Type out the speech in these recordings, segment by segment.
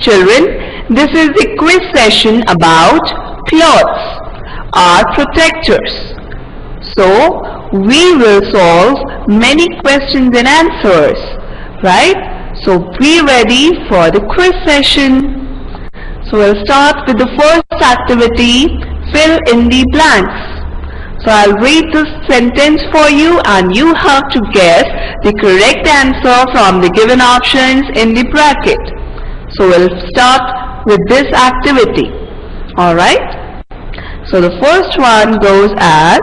children, this is the quiz session about clothes, our protectors. So, we will solve many questions and answers, right? So, be ready for the quiz session. So, we'll start with the first activity, fill in the blanks. So, I'll read this sentence for you and you have to guess the correct answer from the given options in the bracket. So, we'll start with this activity. Alright? So, the first one goes as,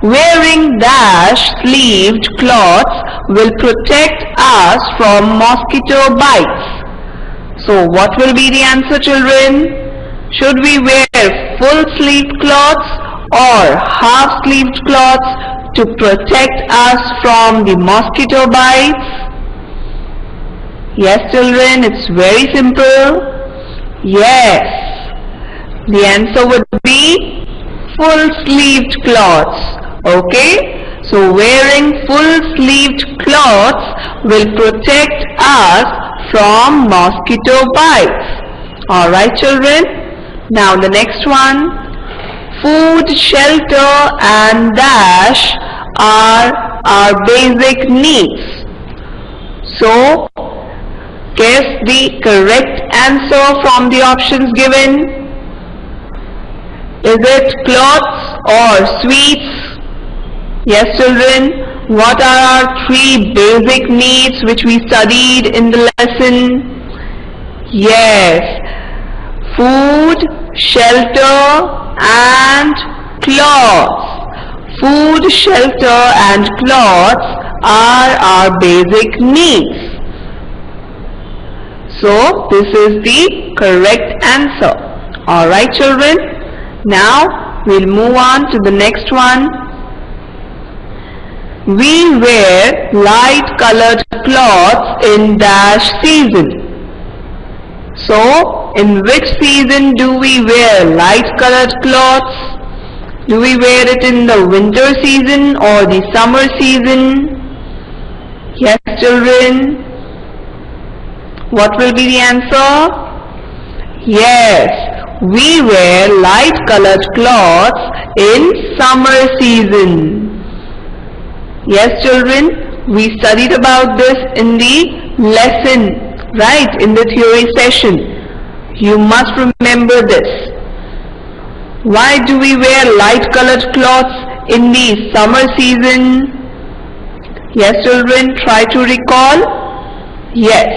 wearing dash sleeved cloths will protect us from mosquito bites. So, what will be the answer, children? Should we wear full sleeved cloths or half sleeved cloths to protect us from the mosquito bites? Yes, children, it's very simple. Yes, the answer would be full sleeved cloths. Okay, so wearing full sleeved cloths will protect us from mosquito bites. Alright, children. Now the next one. Food, shelter and dash are our basic needs. So, guess the correct answer from the options given. Is it clothes or sweets? Yes, children. What are our three basic needs which we studied in the lesson? Yes. Food, shelter and clothes. Food, shelter and clothes are our basic needs. So, this is the correct answer. Alright, children. Now, we'll move on to the next one. We wear light colored cloths in dash season. So, in which season do we wear light colored cloths? Do we wear it in the winter season or the summer season? Yes, children. What will be the answer? Yes, we wear light colored cloths in summer season. Yes, children, we studied about this in the lesson. Right, in the theory session. You must remember this. Why do we wear light colored cloths in the summer season? Yes, children, try to recall. Yes,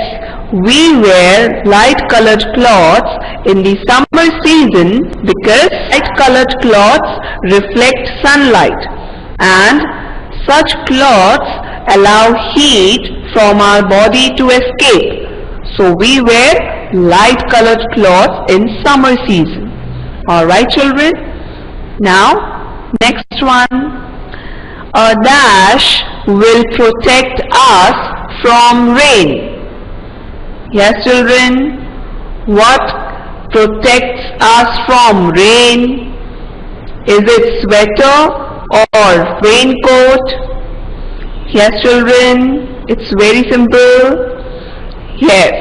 we wear light colored cloths in the summer season because light colored cloths reflect sunlight and such cloths allow heat from our body to escape. So we wear light colored cloths in summer season. Alright, children. Now, next one. A dash will protect us from rain. Yes, children. What protects us from rain? Is it sweater or raincoat? Yes, children. It's very simple. Yes,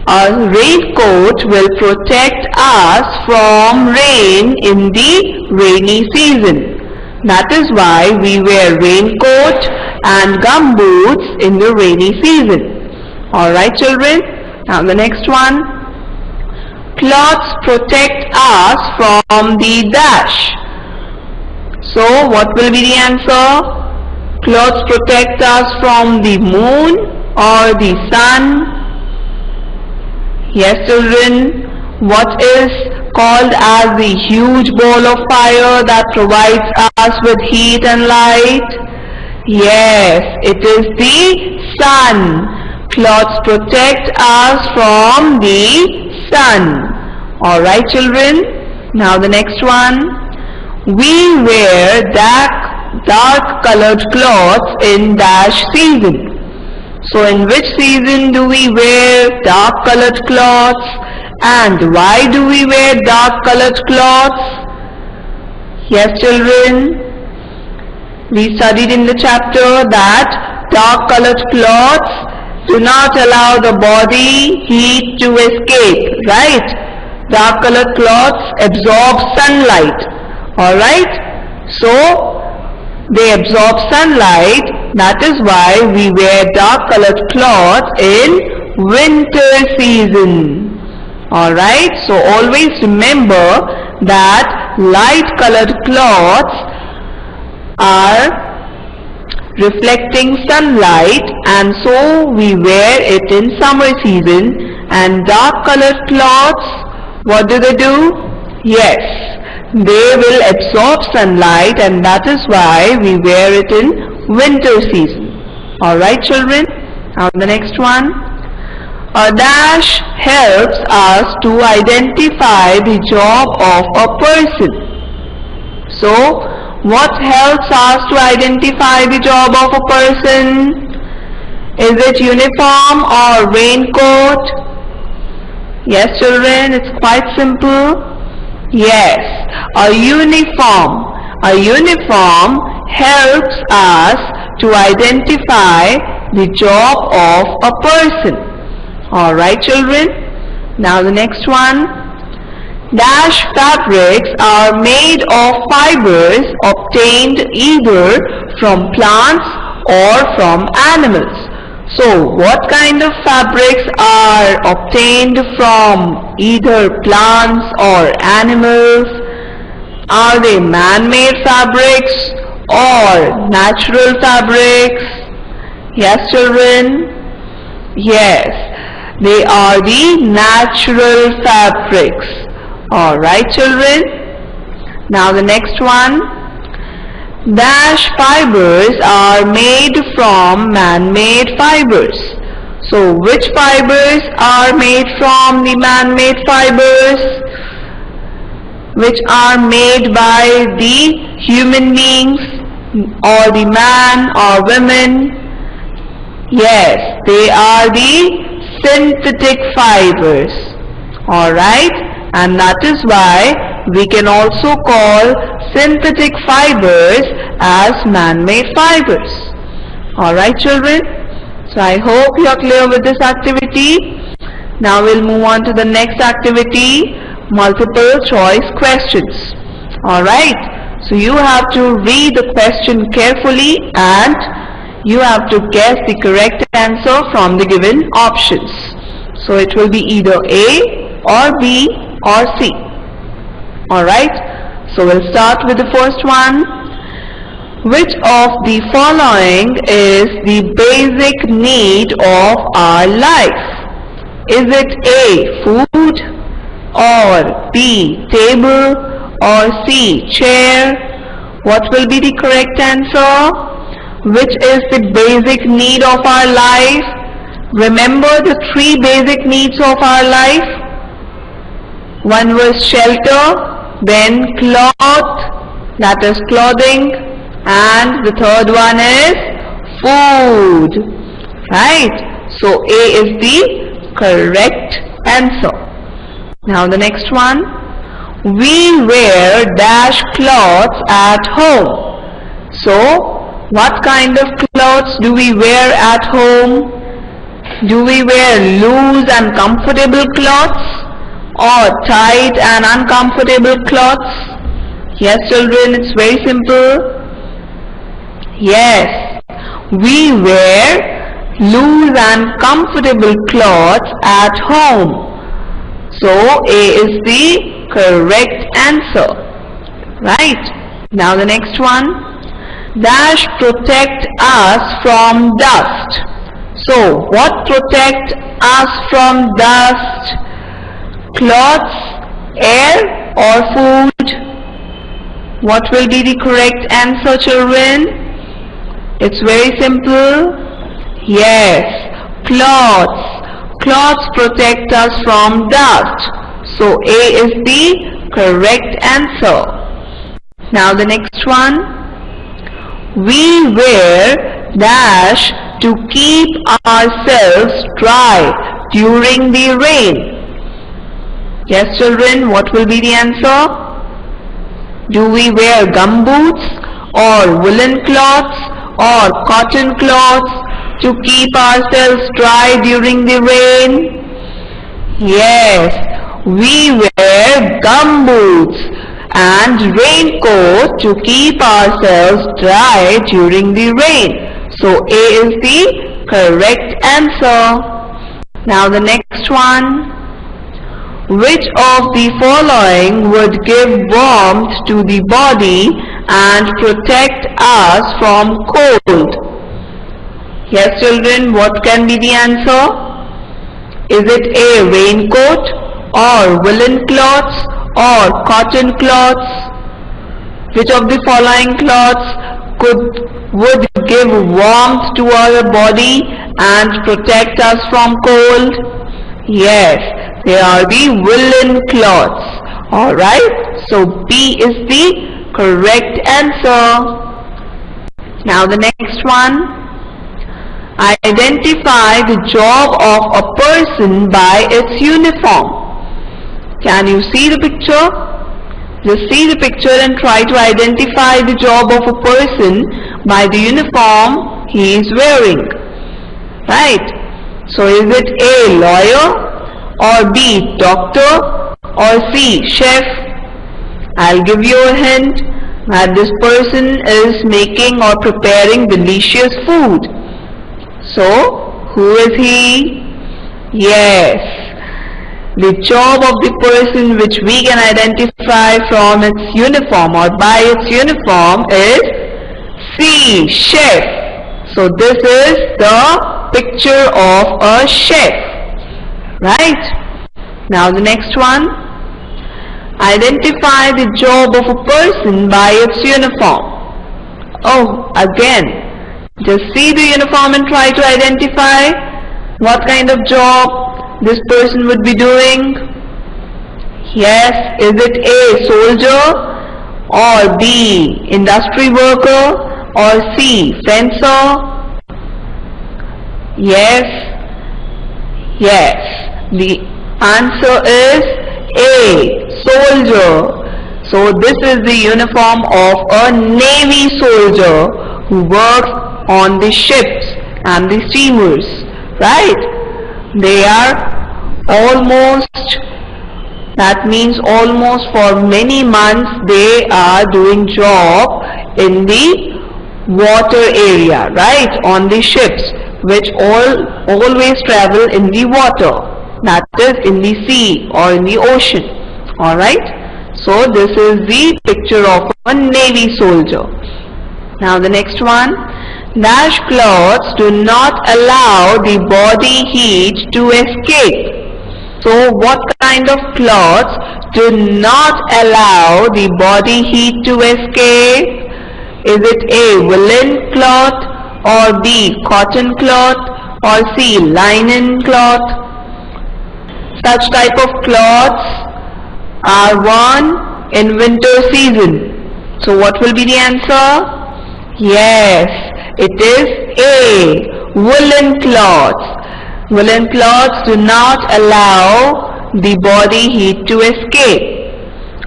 a raincoat will protect us from rain in the rainy season. That is why we wear raincoat and gumboots in the rainy season. Alright, children. Now the next one. Cloths protect us from the dash. So what will be the answer? Clothes protect us from the moon or the sun? Yes, children. What is called as the huge ball of fire that provides us with heat and light? Yes, it is the sun. Clothes protect us from the sun. Alright, children. Now the next one. We wear dark colored clothes in dash season. So in which season do we wear dark colored clothes? And why do we wear dark colored clothes? Yes, children. We studied in the chapter that dark colored cloths do not allow the body heat to escape, right? Dark colored cloths absorb sunlight, alright? So, they absorb sunlight, that is why we wear dark colored cloths in winter season. Alright, so always remember that light colored cloths are reflecting sunlight, and so we wear it in summer season. And dark colored cloths, what do? Yes, they will absorb sunlight, and that is why we wear it in winter season. Alright children, now the next one. A dash helps us to identify the job of a person. So, what helps us to identify the job of a person? Is it uniform or raincoat? Yes children, it's quite simple. Yes, a uniform. A uniform helps us to identify the job of a person. Alright children, now the next one. Dash fabrics are made of fibers obtained either from plants or from animals. So, what kind of fabrics are obtained from either plants or animals? Are they man-made fabrics or natural fabrics? Yes children? Yes, they are the natural fabrics. Alright children, now the next one. Dash fibers are made from man-made fibers. So which fibers are made from the man-made fibers? Which are made by the human beings or the man or women? Yes, they are the synthetic fibers. Alright? And that is why we can also call synthetic fibers as man-made fibers. Alright children, so I hope you are clear with this activity. Now we'll move on to the next activity, multiple choice questions. Alright, so you have to read the question carefully and you have to guess the correct answer from the given options. So it will be either A or B or C. Alright, so we'll start with the first one. Which of the following is the basic need of our life? Is it A, food, or B, table, or C, chair? What will be the correct answer? Which is the basic need of our life? Remember the three basic needs of our life? One was shelter, then cloth, that is clothing, and the third one is food. Right? So A is the correct answer. Now the next one. We wear dash clothes at home. So what kind of clothes do we wear at home? Do we wear loose and comfortable clothes or tight and uncomfortable clothes? Yes children, it's very simple. Yes, we wear loose and comfortable clothes at home. So A is the correct answer. Right. Now the next one. Dash protect us from dust. So what protect us from dust? Clothes, air, or food? What will be the correct answer children? It's very simple. Yes, clothes. Clothes protect us from dust. So A is the correct answer. Now the next one. We wear dash to keep ourselves dry during the rain. Yes children, what will be the answer? Do we wear gumboots or woolen cloths or cotton cloths to keep ourselves dry during the rain? Yes, we wear gumboots and raincoat to keep ourselves dry during the rain. So A is the correct answer. Now the next one. Which of the following would give warmth to the body and protect us from cold? Yes, children, what can be the answer? Is it A, raincoat, or woolen cloths, or cotton cloths? Which of the following cloths would give warmth to our body and protect us from cold? Yes, they are the woolen cloths. Alright, so B is the correct answer. Now the next one. Identify the job of a person by its uniform. Can you see the picture? Just see the picture and try to identify the job of a person by the uniform he is wearing. Right? So is it A, lawyer, or B, doctor, or C, chef? I'll give you a hint that this person is making or preparing delicious food. So, who is he? Yes, the job of the person which we can identify from its uniform or by its uniform is C, chef. So this is the picture of a chef. Right? Now the next one. Identify the job of a person by its uniform. Oh, again. Just see the uniform and try to identify what kind of job this person would be doing. Yes, is it A, soldier, or B, industry worker, or C, fencer? Yes, yes, the answer is A, soldier. So this is the uniform of a navy soldier who works on the ships and the steamers, right? They are almost, that means almost for many months they are doing job in the water area, right? On the ships which always travel in the water, that is in the sea or in the ocean. Alright? So this is the picture of a navy soldier. Now the next one. Dash cloths do not allow the body heat to escape. So what kind of cloths do not allow the body heat to escape? Is it A, woolen cloth, or B, cotton cloth, or C, linen cloth? Such type of cloths are worn in winter season. So what will be the answer? Yes, it is A, woolen cloths. Woolen cloths do not allow the body heat to escape.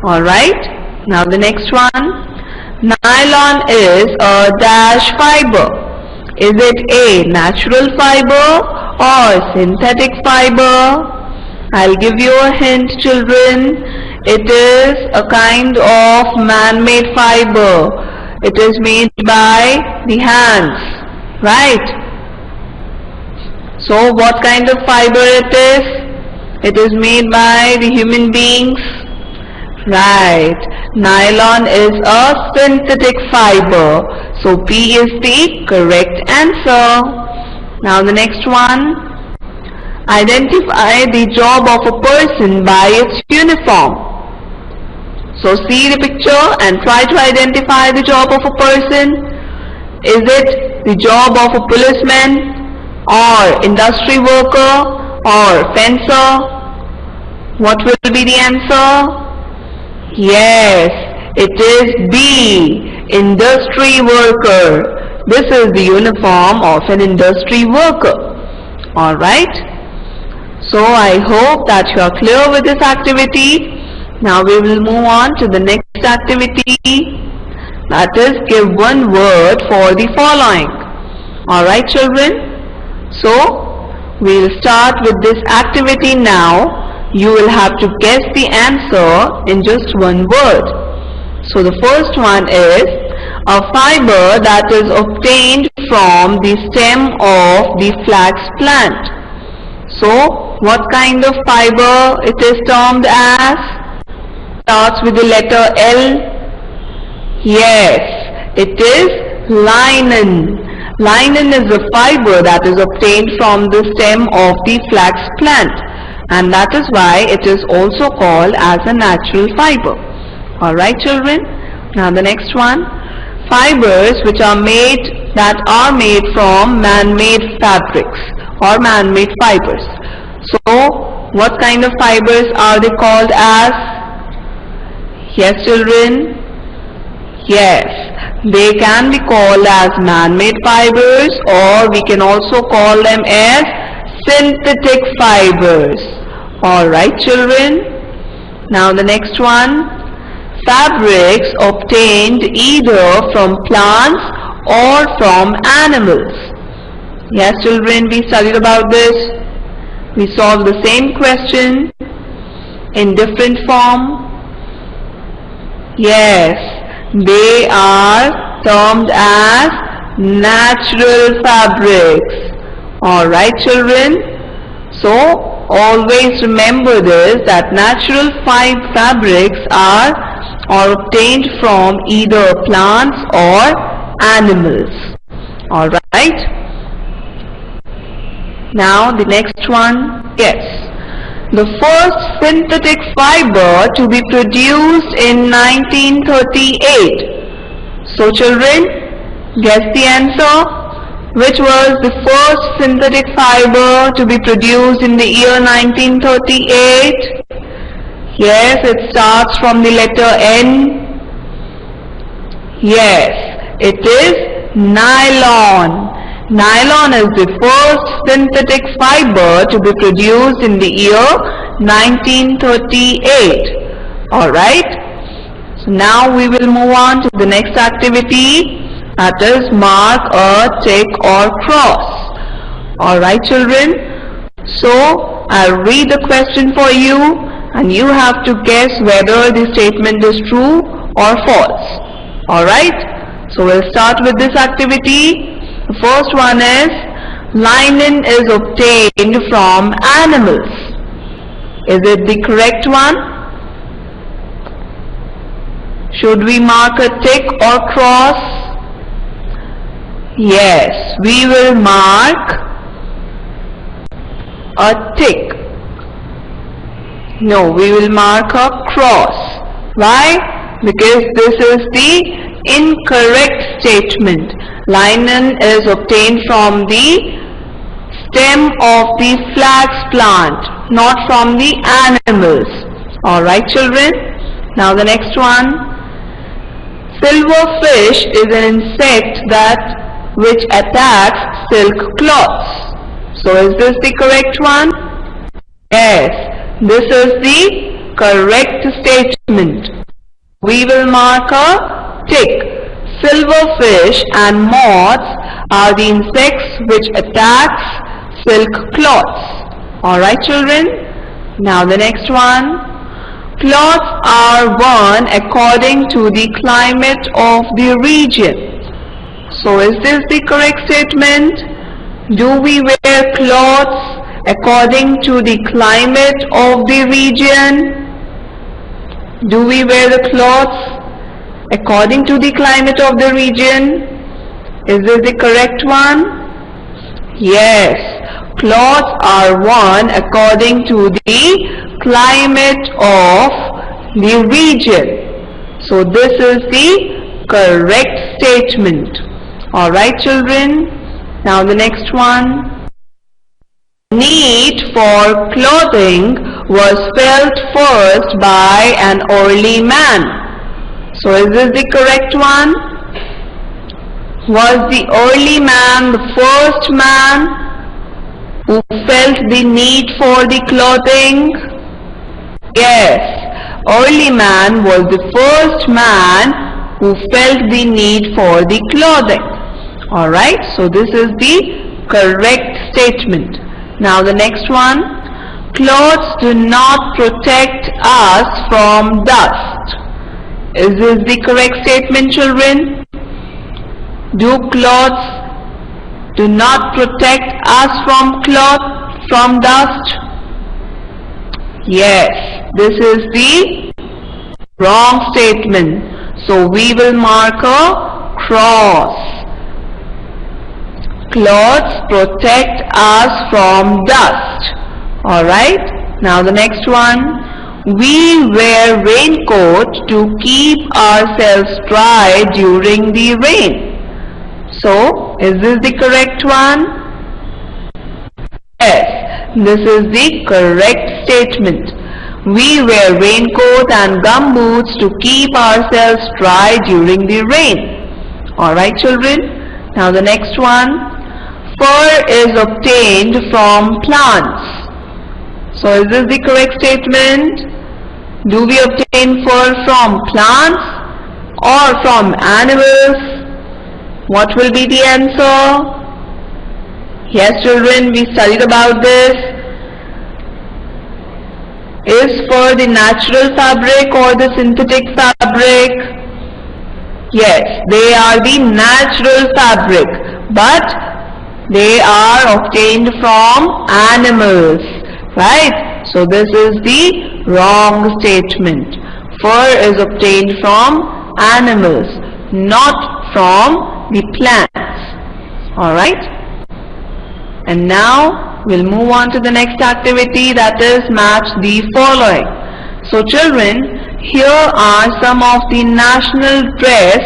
Alright, now the next one. Nylon is a dash fiber. Is it A, natural fiber or synthetic fiber? I'll give you a hint, children. It is a kind of man-made fiber. It is made by the hands, right? So what kind of fiber it is? It is made by the human beings, right? Nylon is a synthetic fiber. So B is the correct answer. Now the next one. Identify the job of a person by its uniform. So see the picture and try to identify the job of a person. Is it the job of a policeman, or industry worker, or fencer? What will be the answer? Yes, it is B, industry worker. This is the uniform of an industry worker. Alright? So I hope that you are clear with this activity. Now we will move on to the next activity, that is give one word for the following. Alright children, So we'll start with this activity now. You will have to guess the answer in just one word. So the first one is a fiber that is obtained from the stem of the flax plant. So what kind of fiber it is termed as? Starts with the letter L. Yes, it is linen. Linen is a fiber that is obtained from the stem of the flax plant, and that is why it is also called as a natural fiber. Alright children, now the next one. Fibers that are made from man-made fabrics or man-made fibers. So what kind of fibers are they called as? Yes children, yes, they can be called as man-made fibers, or we can also call them as synthetic fibers. Alright children, now the next one. Fabrics obtained either from plants or from animals. Yes children, we studied about this. We solved the same question in different form. Yes, they are termed as natural fabrics. Alright children, so always remember this, that natural fabrics are obtained from either plants or animals. Alright, now the next one. Yes, the first synthetic fiber to be produced in 1938. So children, guess the answer. Which was the first synthetic fiber to be produced in the year 1938? Yes, it starts from the letter N. Yes, it is nylon. Nylon is the first synthetic fiber to be produced in the year 1938. Alright, so now we will move on to the next activity, that is mark a tick or cross. Alright children, so I'll read the question for you and you have to guess whether the statement is true or false. Alright, so we'll start with this activity. The first one is, linen is obtained from animals. Is it the correct one? Should we mark a tick or cross? Yes, we will mark a tick. No, we will mark a cross. Why? Because this is the incorrect statement. Linen is obtained from the stem of the flax plant, not from the animals. Alright children, now the next one. Silverfish is an insect which attacks silk cloths. So is this the correct one? Yes, this is the correct statement. We will mark a tick. Silverfish and moths are the insects which attacks silk cloths. Alright children, now the next one. Cloths are worn according to the climate of the region. So is this the correct statement? Do we wear clothes according to the climate of the region? Do we wear the clothes according to the climate of the region? Is this the correct one? Yes, clothes are worn according to the climate of the region. So this is the correct statement. Alright children, now the next one. Need for clothing was felt first by an early man. So is this the correct one? Was the early man the first man who felt the need for the clothing? Yes, early man was the first man who felt the need for the clothing. Alright, so this is the correct statement. Now the next one. Clothes do not protect us from dust. Is this the correct statement, children? Do clothes do not protect us from dust? Yes, this is the wrong statement. So we will mark a cross. Clothes protect us from dust. Alright, now the next one. We wear raincoat to keep ourselves dry during the rain. So, is this the correct one? Yes, this is the correct statement. We wear raincoat and gumboots to keep ourselves dry during the rain. Alright children, now the next one. Fur is obtained from plants. So is this the correct statement? Do we obtain fur from plants or from animals? What will be the answer? Yes children, we studied about this. Is fur the natural fabric or the synthetic fabric? Yes, they are the natural fabric, but they are obtained from animals, right? So this is the wrong statement. Fur is obtained from animals, not from the plants. Alright? And now we'll move on to the next activity, that is match the following. So children, here are some of the national dress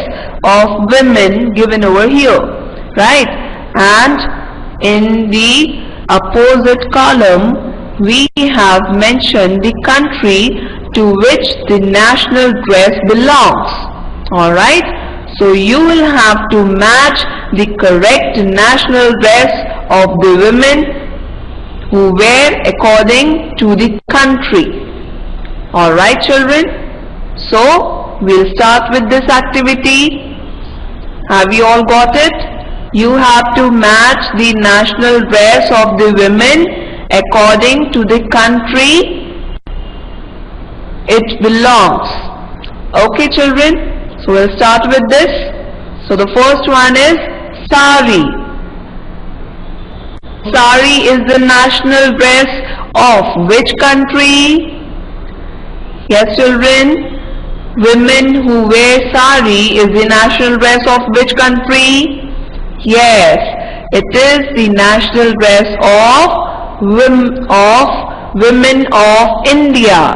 of women given over here, right? And in the opposite column we have mentioned the country to which the national dress belongs. Alright? So you will have to match the correct national dress of the women who wear according to the country. Alright children? So we'll start with this activity. Have you all got it? You have to match the national dress of the women according to the country it belongs. Okay children, so we'll start with this. So the first one is sari. Sari is the national dress of which country? Yes children, women who wear sari is the national dress of which country? Yes, it is the national dress of women of India,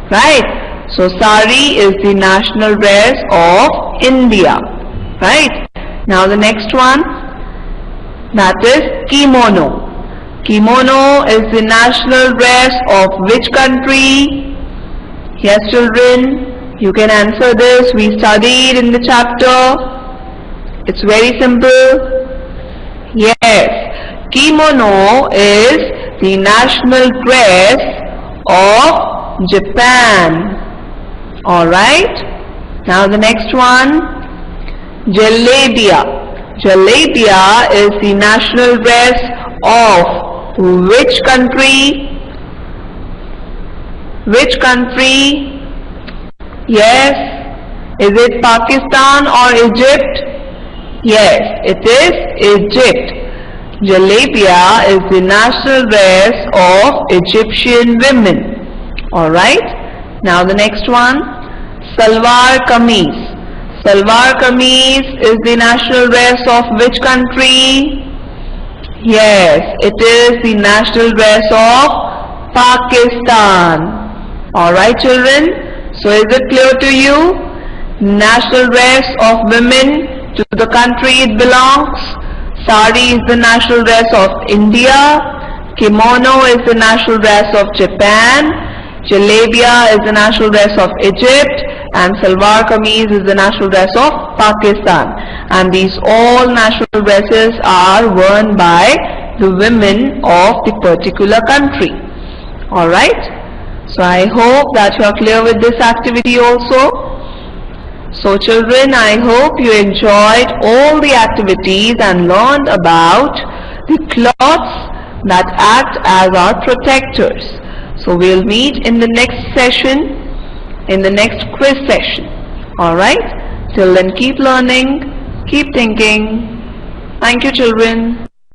right? So sari is the national dress of India, right? Now the next one, that is kimono. Kimono is the national dress of which country? Yes children, you can answer this. We studied in the chapter. It's very simple. Yes, kimono is the national dress of Japan. Alright, now the next one, jalebia. Jalebia is the national dress of which country? Which country? Yes, is it Pakistan or Egypt? Yes, it is Egypt. Jalebia is the national dress of Egyptian women. Alright, now the next one, salwar kameez. Salwar kameez is the national dress of which country? Yes, it is the national dress of Pakistan. Alright children, so is it clear to you? National dress of women to the country it belongs. Sari is the national dress of India. Kimono is the national dress of Japan. Jalebia is the national dress of Egypt. And salwar kameez is the national dress of Pakistan. And these all national dresses are worn by the women of the particular country. Alright? So I hope that you are clear with this activity also. So children, I hope you enjoyed all the activities and learned about the cloths that act as our protectors. So we'll meet in the next session, in the next quiz session. Alright? Till then, keep learning, keep thinking. Thank you, children.